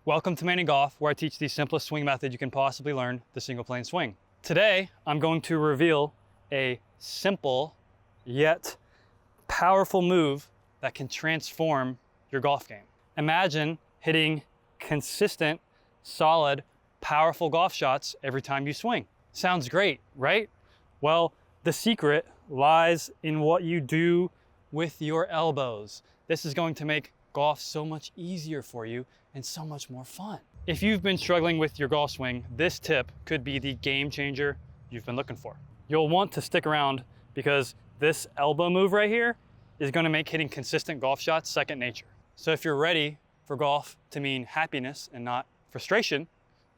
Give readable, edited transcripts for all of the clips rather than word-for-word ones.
Welcome to Manning Golf, where I teach the simplest swing method you can possibly learn, the single plane swing. Today, I'm going to reveal a simple yet powerful move that can transform your golf game. Imagine hitting consistent, solid, powerful golf shots every time you swing. Sounds great, right? Well, the secret lies in what you do with your elbows. This is going to make golf so much easier for you and so much more fun. If you've been struggling with your golf swing, this tip could be the game changer you've been looking for. You'll want to stick around because this elbow move right here is going to make hitting consistent golf shots second nature. So if you're ready for golf to mean happiness and not frustration,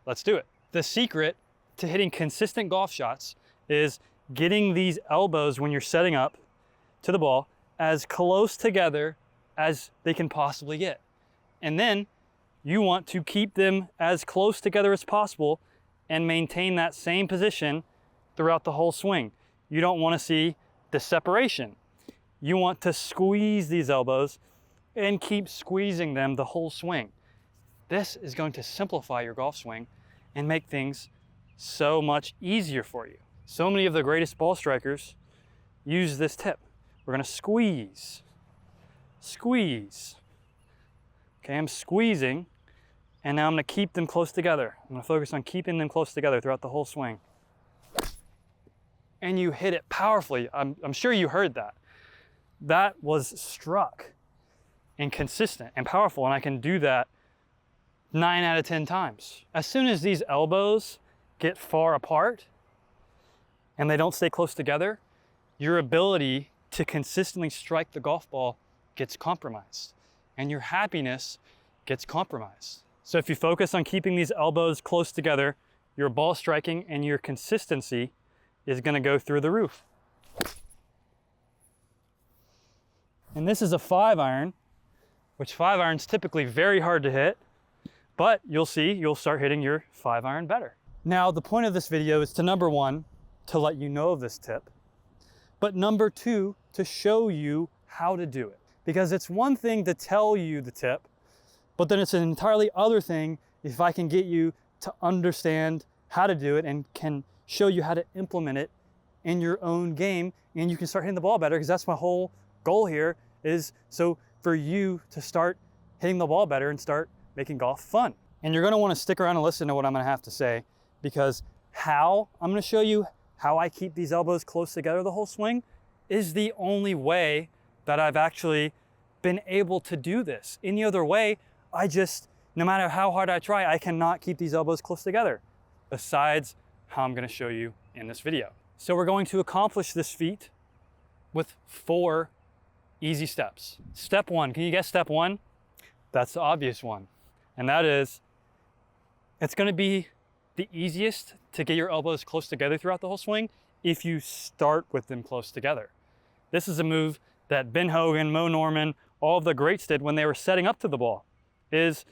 let's do it. The secret to hitting consistent golf shots is getting these elbows when you're setting up to the ball as close together as they can possibly get. And then you want to keep them as close together as possible and maintain that same position throughout the whole swing. You don't want to see the separation. You want to squeeze these elbows and keep squeezing them the whole swing. This is going to simplify your golf swing and make things so much easier for you. So many of the greatest ball strikers use this tip. We're going to squeeze. Okay, I'm squeezing, and now I'm going to keep them close together. I'm going to focus on keeping them close together throughout the whole swing. And you hit it powerfully. I'm sure you heard that. That was struck and consistent and powerful, and I can do that 9 out of 10 times. As soon as these elbows get far apart and they don't stay close together, your ability to consistently strike the golf ball gets compromised and your happiness gets compromised. So if you focus on keeping these elbows close together, your ball striking and your consistency is going to go through the roof. And this is a 5-iron, which 5-iron's typically very hard to hit, but you'll see, you'll start hitting your 5-iron better. Now, the point of this video is to, number one, to let you know of this tip, but number two, to show you how to do it. Because it's one thing to tell you the tip, but then it's an entirely other thing if I can get you to understand how to do it and can show you how to implement it in your own game, and you can start hitting the ball better, because that's my whole goal here, is so for you to start hitting the ball better and start making golf fun. And you're going to want to stick around and listen to what I'm going to have to say, because how I'm going to show you how I keep these elbows close together the whole swing is the only way that I've actually been able to do this. Any other way, no matter how hard I try, I cannot keep these elbows close together, besides how I'm going to show you in this video. So we're going to accomplish this feat with 4 easy steps. Step 1, can you guess step 1? That's the obvious one. And that is, it's going to be the easiest to get your elbows close together throughout the whole swing if you start with them close together. This is a move that Ben Hogan, Mo Norman, all of the greats did when they were setting up to the ball, is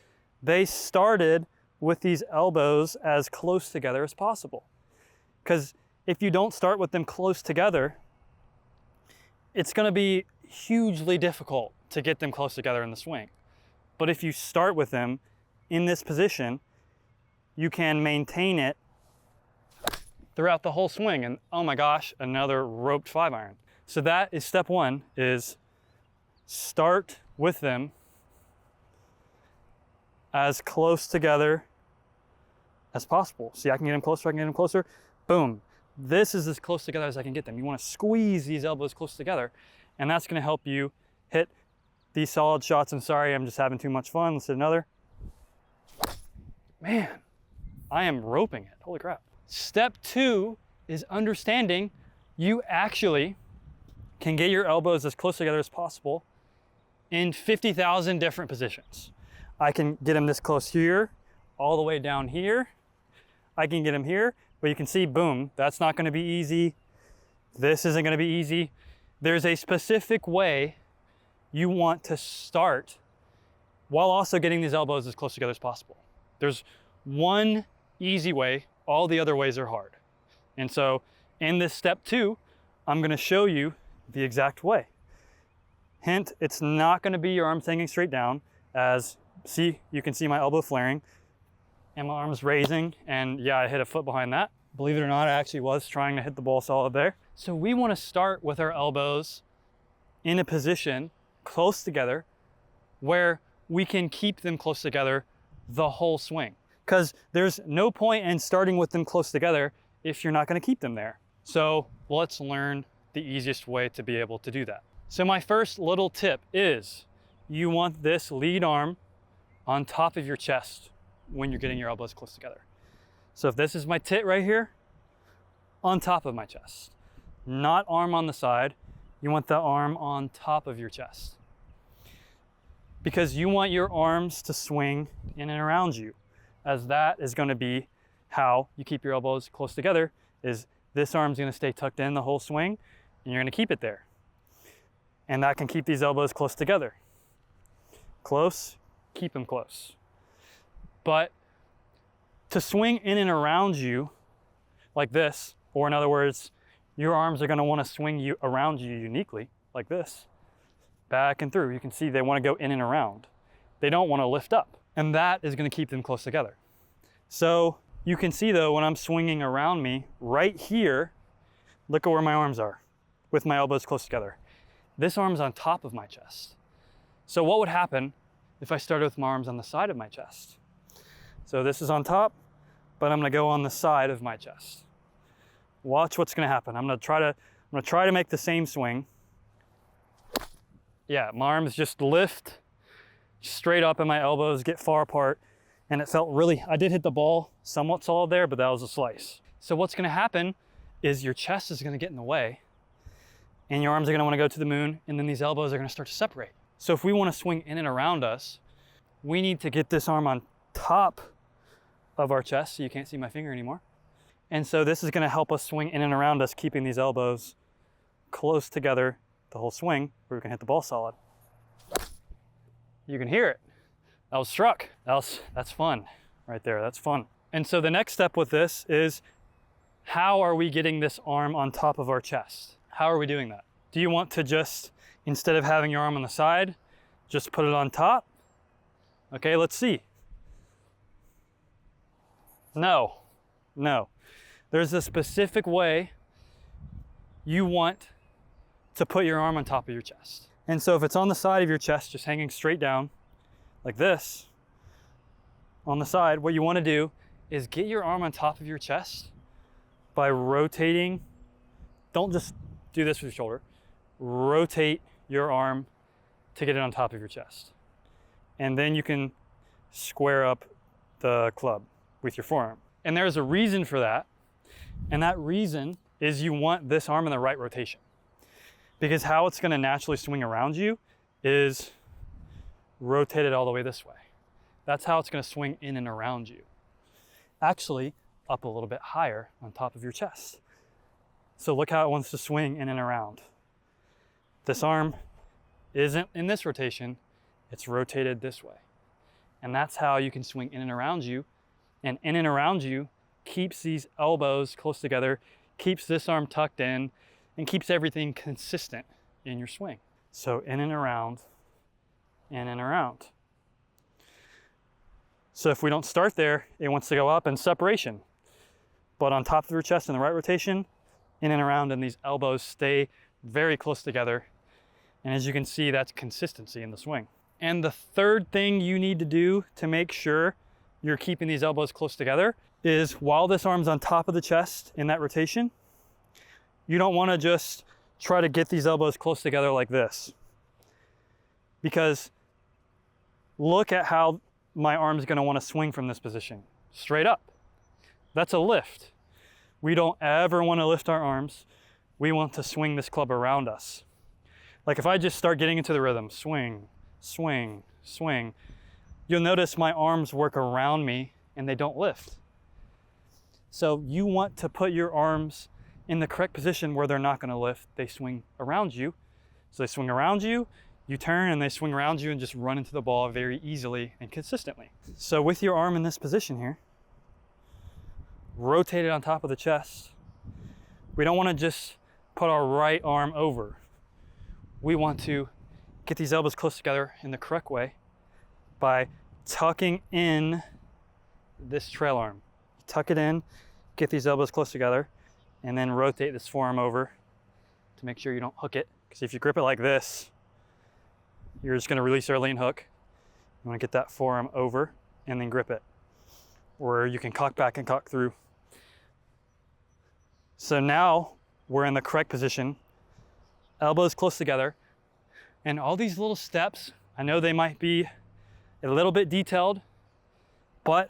they started with these elbows as close together as possible. Because if you don't start with them close together, it's going to be hugely difficult to get them close together in the swing. But if you start with them in this position, you can maintain it throughout the whole swing. And oh my gosh, another roped 5-iron. So that is step 1, is start with them as close together as possible. See, I can get them closer, I can get them closer. Boom. This is as close together as I can get them. You want to squeeze these elbows close together, and that's going to help you hit these solid shots. I'm sorry, I'm just having too much fun. Let's hit another. Man, I am roping it. Holy crap. Step 2 is understanding you actually can get your elbows as close together as possible in 50,000 different positions. I can get them this close here, all the way down here. I can get them here, but you can see, boom, that's not going to be easy. This isn't going to be easy. There's a specific way you want to start while also getting these elbows as close together as possible. There's one easy way, all the other ways are hard. And so in this step 2, I'm going to show you the exact way. Hint, it's not going to be your arms hanging straight down, as See, you can see my elbow flaring and my arm's raising, and yeah, I hit a foot behind that. Believe it or not, I actually was trying to hit the ball solid there. So we want to start with our elbows in a position close together where we can keep them close together the whole swing. Because there's no point in starting with them close together if you're not going to keep them there. So let's learn the easiest way to be able to do that. So my first little tip is you want this lead arm on top of your chest when you're getting your elbows close together. So if this is my tit right here, on top of my chest, not arm on the side, you want the arm on top of your chest. Because you want your arms to swing in and around you, as that is going to be how you keep your elbows close together, is this arm's going to stay tucked in the whole swing, and you're going to keep it there. And that can keep these elbows close together. Close, keep them close. But to swing in and around you like this, or in other words, your arms are going to want to swing you around you uniquely like this, back and through. You can see they want to go in and around. They don't want to lift up, and that is going to keep them close together. So you can see though, when I'm swinging around me right here, look at where my arms are with my elbows close together. This arm's on top of my chest. So what would happen if I started with my arms on the side of my chest? So this is on top, but I'm going to go on the side of my chest. Watch what's going to happen. I'm going to try to make the same swing. Yeah, my arms just lift straight up and my elbows get far apart, and it felt really, I did hit the ball somewhat solid there, but that was a slice. So what's going to happen is your chest is going to get in the way, and your arms are going to want to go to the moon, and then these elbows are going to start to separate. So if we want to swing in and around us, we need to get this arm on top of our chest, so you can't see my finger anymore. And so this is going to help us swing in and around us, keeping these elbows close together the whole swing, where we can hit the ball solid. You can hear it. That was struck. That's fun right there. That's fun. And so the next step with this is, how are we getting this arm on top of our chest? How are we doing that? Do you want to just, instead of having your arm on the side, just put it on top? Okay, let's see. No. There's a specific way you want to put your arm on top of your chest. And so if it's on the side of your chest, just hanging straight down like this, on the side, what you want to do is get your arm on top of your chest by rotating. Don't just do this with your shoulder. Rotate your arm to get it on top of your chest. And then you can square up the club with your forearm. And there's a reason for that. And that reason is you want this arm in the right rotation. Because how it's going to naturally swing around you is rotated all the way this way. That's how it's going to swing in and around you. Actually, up a little bit higher on top of your chest. So look how it wants to swing in and around. This arm isn't in this rotation, it's rotated this way. And that's how you can swing in and around you. And in and around you keeps these elbows close together, keeps this arm tucked in, and keeps everything consistent in your swing. So in and around, in and around. So if we don't start there, it wants to go up in separation. But on top of your chest in the right rotation, in and around, and these elbows stay very close together. And as you can see, that's consistency in the swing. And the third thing you need to do to make sure you're keeping these elbows close together is, while this arm's on top of the chest in that rotation, you don't want to just try to get these elbows close together like this. Because look at how my arm's going to want to swing from this position. Straight up. That's a lift. We don't ever want to lift our arms. We want to swing this club around us. Like if I just start getting into the rhythm, swing, swing, swing, you'll notice my arms work around me and they don't lift. So you want to put your arms in the correct position where they're not going to lift. They swing around you. So they swing around you, you turn, and they swing around you and just run into the ball very easily and consistently. So with your arm in this position here, rotate it on top of the chest. We don't want to just put our right arm over. We want to get these elbows close together in the correct way by tucking in this trail arm. Tuck it in, get these elbows close together, and then rotate this forearm over to make sure you don't hook it. Because if you grip it like this, you're just gonna release our lean hook. You wanna get that forearm over and then grip it. Or you can cock back and cock through. So now we're in the correct position, elbows close together, and all these little steps, I know they might be a little bit detailed, but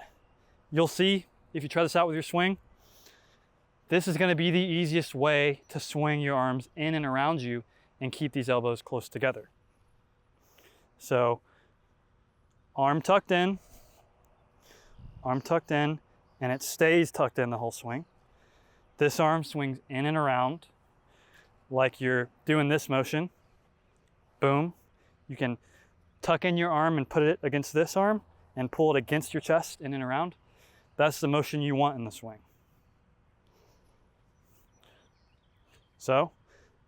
you'll see if you try this out with your swing, this is gonna be the easiest way to swing your arms in and around you and keep these elbows close together. So arm tucked in, and it stays tucked in the whole swing. This arm swings in and around like you're doing this motion. Boom. You can tuck in your arm and put it against this arm and pull it against your chest in and around. That's the motion you want in the swing. So,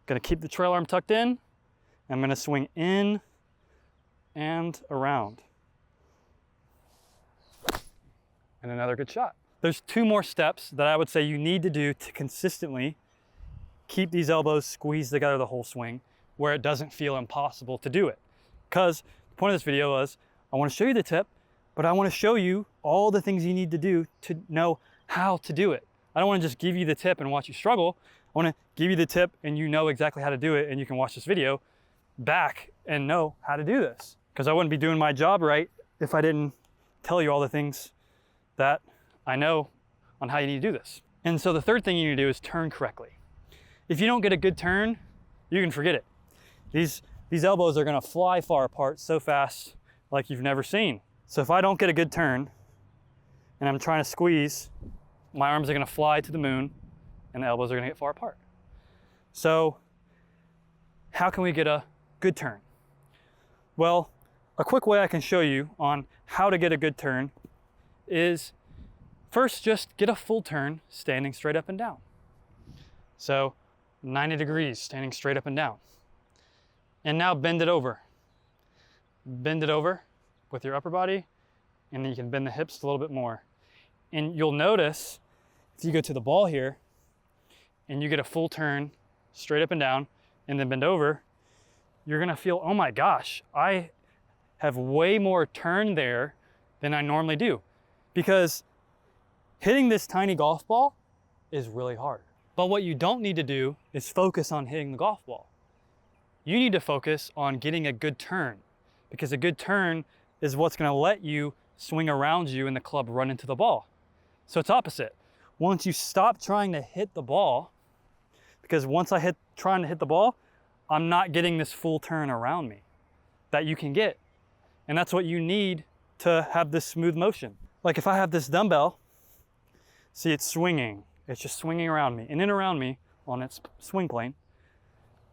gonna keep the trail arm tucked in. I'm gonna swing in and around. And another good shot. There's 2 more steps that I would say you need to do to consistently keep these elbows squeezed together the whole swing where it doesn't feel impossible to do it. Because the point of this video was, I want to show you the tip, but I want to show you all the things you need to do to know how to do it. I don't want to just give you the tip and watch you struggle. I want to give you the tip and you know exactly how to do it, and you can watch this video back and know how to do this. Because I wouldn't be doing my job right if I didn't tell you all the things that I know on how you need to do this. And so the third thing you need to do is turn correctly. If you don't get a good turn, you can forget it. These elbows are gonna fly far apart so fast like you've never seen. So if I don't get a good turn and I'm trying to squeeze, my arms are gonna fly to the moon and the elbows are gonna get far apart. So how can we get a good turn? Well, a quick way I can show you on how to get a good turn is first, just get a full turn standing straight up and down. So 90 degrees standing straight up and down. And now bend it over. Bend it over with your upper body, and then you can bend the hips a little bit more. And you'll notice if you go to the ball here and you get a full turn straight up and down and then bend over, you're gonna feel, oh my gosh, I have way more turn there than I normally do. Because hitting this tiny golf ball is really hard. But what you don't need to do is focus on hitting the golf ball. You need to focus on getting a good turn, because a good turn is what's gonna let you swing around you and the club run into the ball. So it's opposite. Once you stop trying to hit the ball, because once trying to hit the ball, I'm not getting this full turn around me that you can get. And that's what you need to have this smooth motion. Like if I have this dumbbell, see it's swinging. It's just swinging around me, in and around me on its swing plane.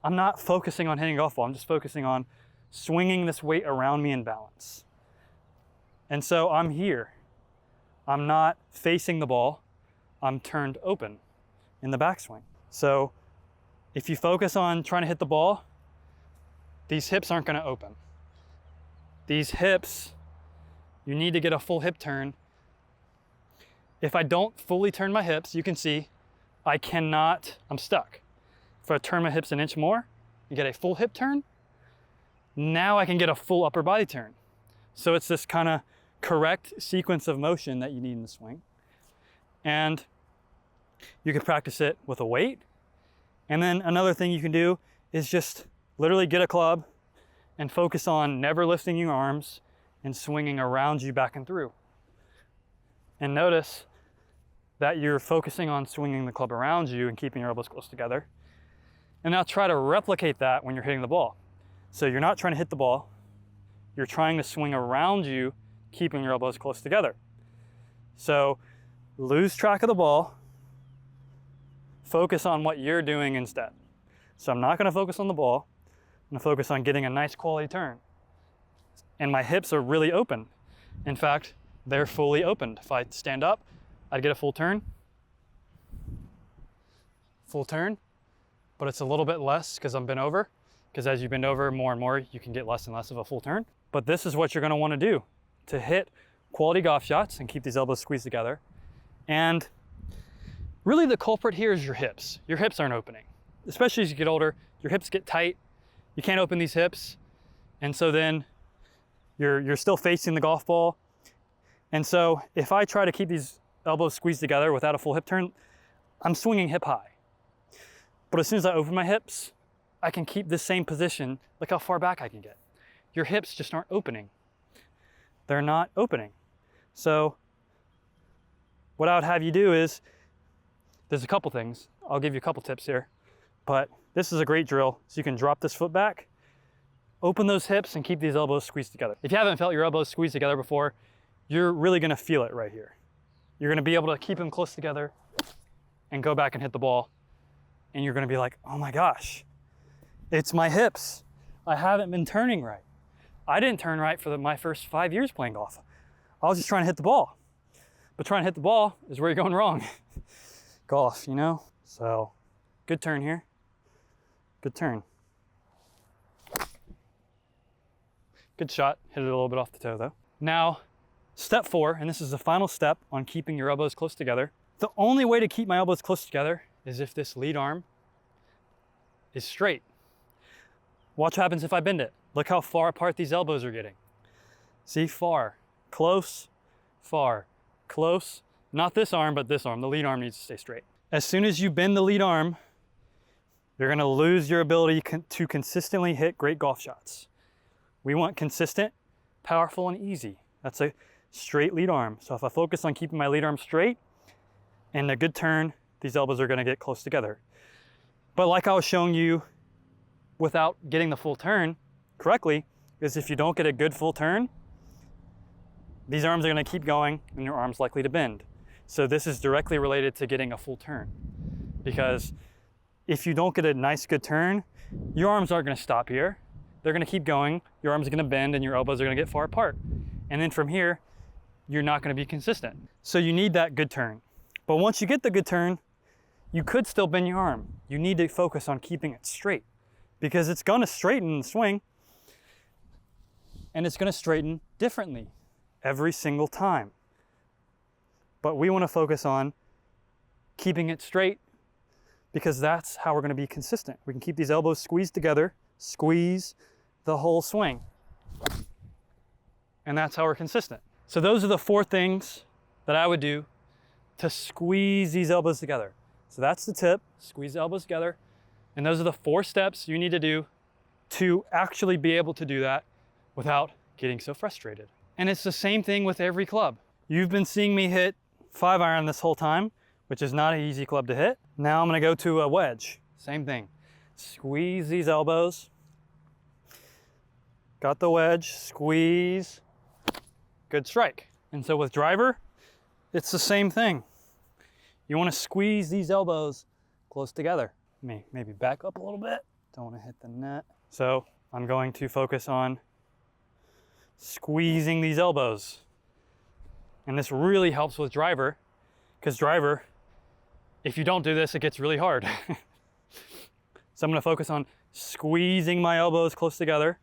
I'm not focusing on hitting a golf ball. I'm just focusing on swinging this weight around me in balance. And so I'm here. I'm not facing the ball. I'm turned open in the backswing. So if you focus on trying to hit the ball, these hips aren't gonna open. These hips, you need to get a full hip turn. If I don't fully turn my hips, you can see I'm stuck. If I turn my hips an inch more and get a full hip turn, now I can get a full upper body turn. So it's this kind of correct sequence of motion that you need in the swing. And you can practice it with a weight. And then another thing you can do is just literally get a club and focus on never lifting your arms and swinging around you back and through. And notice that you're focusing on swinging the club around you and keeping your elbows close together. And now try to replicate that when you're hitting the ball. So you're not trying to hit the ball, you're trying to swing around you, keeping your elbows close together. So lose track of the ball, focus on what you're doing instead. So I'm not gonna focus on the ball, I'm gonna focus on getting a nice quality turn. And my hips are really open. In fact, they're fully opened. If I stand up, I'd get a full turn, but it's a little bit less because I'm bent over, because as you bend over more and more, you can get less and less of a full turn. But this is what you're gonna wanna do to hit quality golf shots and keep these elbows squeezed together. And really the culprit here is your hips. Your hips aren't opening. Especially as you get older, your hips get tight. You can't open these hips. And so then you're still facing the golf ball. And so if I try to keep these elbows squeezed together without a full hip turn, I'm swinging hip high. But as soon as I open my hips, I can keep this same position. Look how far back I can get. Your hips just aren't opening. They're not opening. So what I would have you do is, there's a couple things. I'll give you a couple tips here, but this is a great drill. So you can drop this foot back, open those hips, and keep these elbows squeezed together. If you haven't felt your elbows squeezed together before, you're really gonna feel it right here. You're gonna be able to keep them close together and go back and hit the ball. And you're gonna be like, oh my gosh, it's my hips. I haven't been turning right. I didn't turn right for my first 5 years playing golf. I was just trying to hit the ball. But trying to hit the ball is where you're going wrong. Golf, you know? So, good turn here. Good turn. Good shot. Hit it a little bit off the toe though. Now, step 4, and this is the final step on keeping your elbows close together. The only way to keep my elbows close together is if this lead arm is straight. Watch what happens if I bend it. Look how far apart these elbows are getting. See, far, close, far, close. Not this arm, but this arm. The lead arm needs to stay straight. As soon as you bend the lead arm, you're gonna lose your ability to consistently hit great golf shots. We want consistent, powerful, and easy. That's a straight lead arm. So if I focus on keeping my lead arm straight and a good turn, these elbows are gonna get close together. But like I was showing you without getting the full turn correctly, is if you don't get a good full turn, these arms are gonna keep going and your arm's likely to bend. So this is directly related to getting a full turn. Because if you don't get a nice good turn, your arms aren't gonna stop here. They're gonna keep going, your arms are gonna bend and your elbows are gonna get far apart. And then from here, you're not gonna be consistent. So you need that good turn. But once you get the good turn, you could still bend your arm. You need to focus on keeping it straight because it's gonna straighten the swing and it's gonna straighten differently every single time. But we wanna focus on keeping it straight because that's how we're gonna be consistent. We can keep these elbows squeezed together, squeeze the whole swing. And that's how we're consistent. So those are the 4 things that I would do to squeeze these elbows together. So that's the tip, squeeze the elbows together. And those are the 4 steps you need to do to actually be able to do that without getting so frustrated. And it's the same thing with every club. You've been seeing me hit 5-iron this whole time, which is not an easy club to hit. Now I'm gonna go to a wedge. Same thing. Squeeze these elbows. Got the wedge, squeeze, good strike. And so with driver, it's the same thing. You wanna squeeze these elbows close together. Maybe back up a little bit. Don't wanna hit the net. So I'm going to focus on squeezing these elbows. And this really helps with driver, because driver, if you don't do this, it gets really hard. So I'm gonna focus on squeezing my elbows close together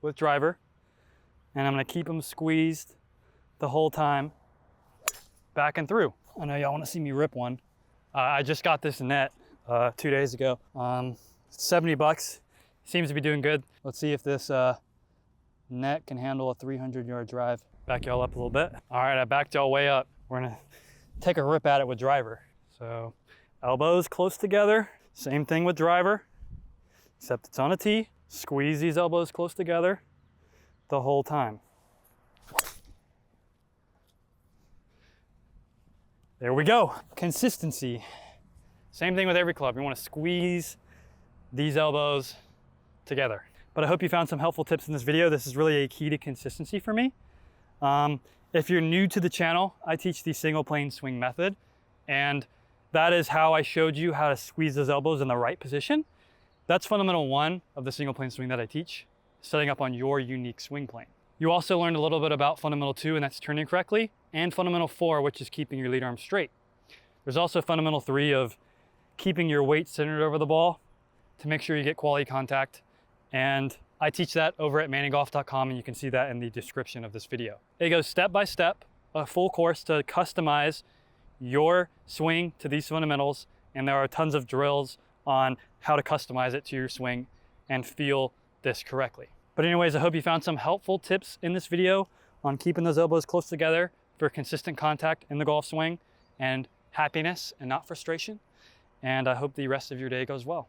with driver, and I'm gonna keep them squeezed the whole time, back and through. I know y'all wanna see me rip one. I just got this net 2 days ago. 70 bucks, seems to be doing good. Let's see if this net can handle a 300-yard drive. Back y'all up a little bit. All right, I backed y'all way up. We're gonna take a rip at it with driver. So elbows close together, same thing with driver, except it's on a tee. Squeeze these elbows close together the whole time. There we go. Consistency. Same thing with every club. You want to squeeze these elbows together. But I hope you found some helpful tips in this video. This is really a key to consistency for me. If you're new to the channel, I teach the single plane swing method, and that is how I showed you how to squeeze those elbows in the right position. That's fundamental 1 of the single plane swing that I teach, setting up on your unique swing plane. You also learned a little bit about fundamental 2, and that's turning correctly, and fundamental 4, which is keeping your lead arm straight. There's also fundamental 3 of keeping your weight centered over the ball to make sure you get quality contact. And I teach that over at manningolf.com, and you can see that in the description of this video. It goes step by step, a full course to customize your swing to these fundamentals, and there are tons of drills on how to customize it to your swing and feel this correctly. But anyways, I hope you found some helpful tips in this video on keeping those elbows close together for consistent contact in the golf swing and happiness and not frustration. And I hope the rest of your day goes well.